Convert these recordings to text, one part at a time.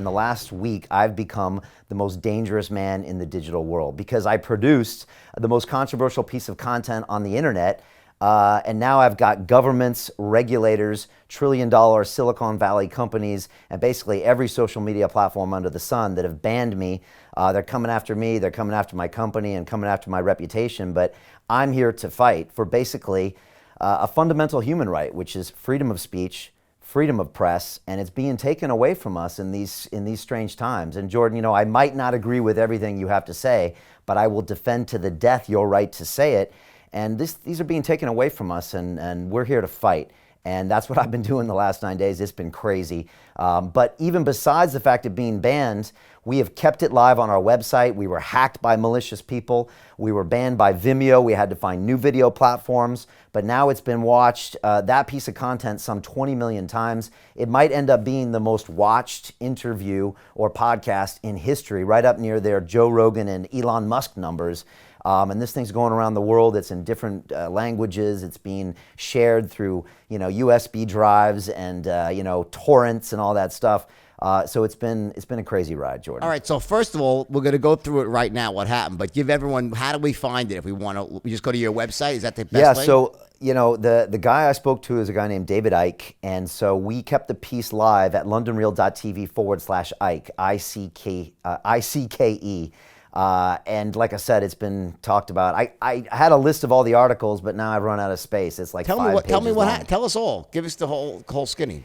in the last week, I've become the most dangerous man in the digital world because I produced the most controversial piece of content on the internet. And now I've got governments, regulators, trillion-dollar Silicon Valley companies, and basically every social media platform under the sun that have banned me. They're coming after me, they're coming after my company, and coming after my reputation. But I'm here to fight for basically a fundamental human right, which is freedom of speech, freedom of press, and it's being taken away from us in these strange times. And Jordan, you know, I might not agree with everything you have to say, but I will defend to the death your right to say it. And these are being taken away from us, and we're here to fight. And that's what I've been doing the last 9 days. It's been crazy. But even besides the fact of being banned, we have kept it live on our website. We were hacked by malicious people. We were banned by Vimeo. We had to find new video platforms. But now it's been watched, that piece of content, some 20 million times. It might end up being the most watched interview or podcast in history, right up near their Joe Rogan and Elon Musk numbers. And this thing's going around the world. It's in different languages. It's being shared through, you know, USB drives and you know, torrents and all that stuff. So it's been a crazy ride, Jordan. All right. So first of all, we're going to go through it right now. What happened? But give everyone, how do we find it? If we want to, we just go to your website. Is that the best way? So you know, the guy I spoke to is a guy named David Icke, and so we kept the piece live at londonreal.tv/Icke, I-C-K-E. And like I said, it's been talked about. I had a list of all the articles, but now I've run out of space. It's like tell me what tell us all. Give us the whole skinny.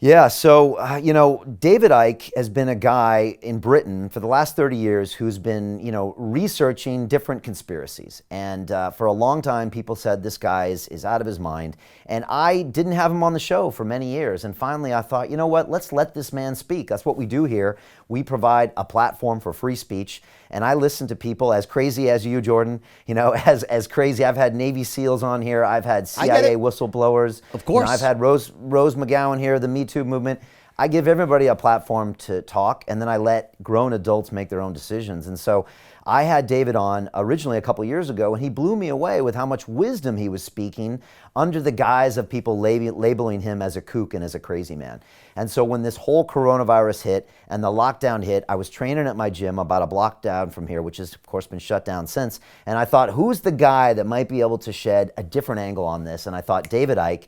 Yeah, so, you know, David Icke has been a guy in Britain for the last 30 years who's been, you know, researching different conspiracies. And for a long time, people said this guy is out of his mind. And I didn't have him on the show for many years. And finally, I thought, you know what, let's let this man speak. That's what we do here. We provide a platform for free speech. And I listen to people as crazy as you, Jordan, you know, as crazy. I've had Navy SEALs on here. I've had CIA whistleblowers. Of course. You know, I've had Rose McGowan here, the Me Too movement. I give everybody a platform to talk, and then I let grown adults make their own decisions. And so I had David on originally a couple years ago, and he blew me away with how much wisdom he was speaking under the guise of people labeling him as a kook and as a crazy man. And so when this whole coronavirus hit and the lockdown hit, I was training at my gym about a block down from here, which has, of course, been shut down since. And I thought, who's the guy that might be able to shed a different angle on this? And I thought David Icke.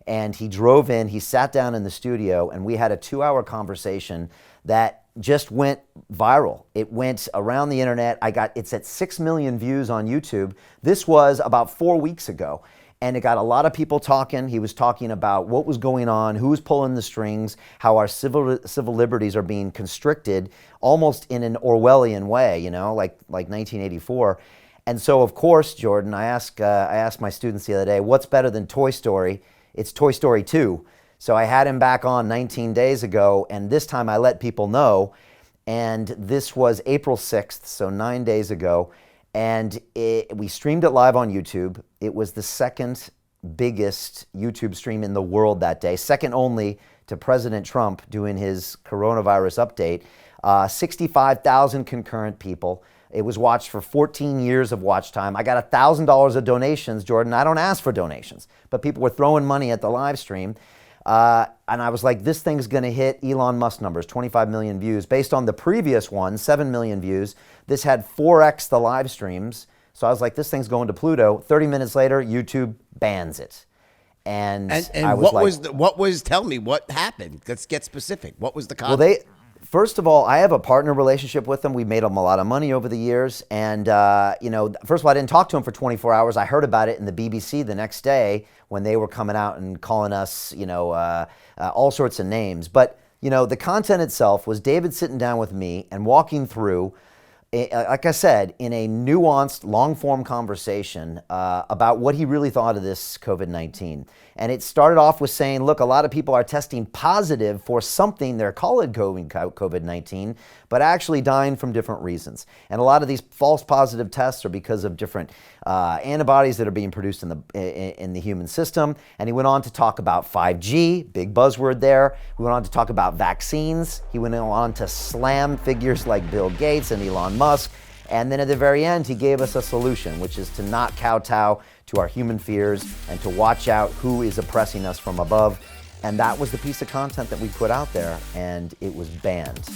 And he drove in, he sat down in the studio, and we had a 2-hour conversation that just went viral. It went around the internet. It's at 6 million views on YouTube. This was about 4 weeks ago. And it got a lot of people talking. He was talking about what was going on, who was pulling the strings, how our civil liberties are being constricted almost in an Orwellian way, you know, like 1984. And so, of course, Jordan, I asked my students the other day, what's better than Toy Story? It's Toy Story 2. So I had him back on 19 days ago, and this time I let people know. And this was April 6th, so 9 days ago. And we streamed it live on YouTube. It was the second biggest YouTube stream in the world that day, second only to President Trump doing his coronavirus update. 65,000 concurrent people. It was watched for 14 years of watch time. I got $1,000 of donations, Jordan. I don't ask for donations, but people were throwing money at the live stream. And I was like, this thing's going to hit Elon Musk numbers, 25 million views. Based on the previous one, 7 million views. This had 4x the live streams. So I was like, this thing's going to Pluto. 30 minutes later, YouTube bans it. And I was tell me what happened. Let's get specific. What was the content? Well, first of all, I have a partner relationship with them. We made them a lot of money over the years. And, you know, first of all, I didn't talk to them for 24 hours. I heard about it in the BBC the next day when they were coming out and calling us, you know, all sorts of names. But, you know, the content itself was David sitting down with me and walking through, like I said, in a nuanced, long-form conversation about what he really thought of this COVID-19. And it started off with saying, look, a lot of people are testing positive for something they're calling COVID-19, but actually dying from different reasons. And a lot of these false positive tests are because of different antibodies that are being produced in the human system. And he went on to talk about 5G, big buzzword there. We went on to talk about vaccines. He went on to slam figures like Bill Gates and Elon Musk. And then at the very end, he gave us a solution, which is to not kowtow to our human fears and to watch out who is oppressing us from above. And that was the piece of content that we put out there, and it was banned.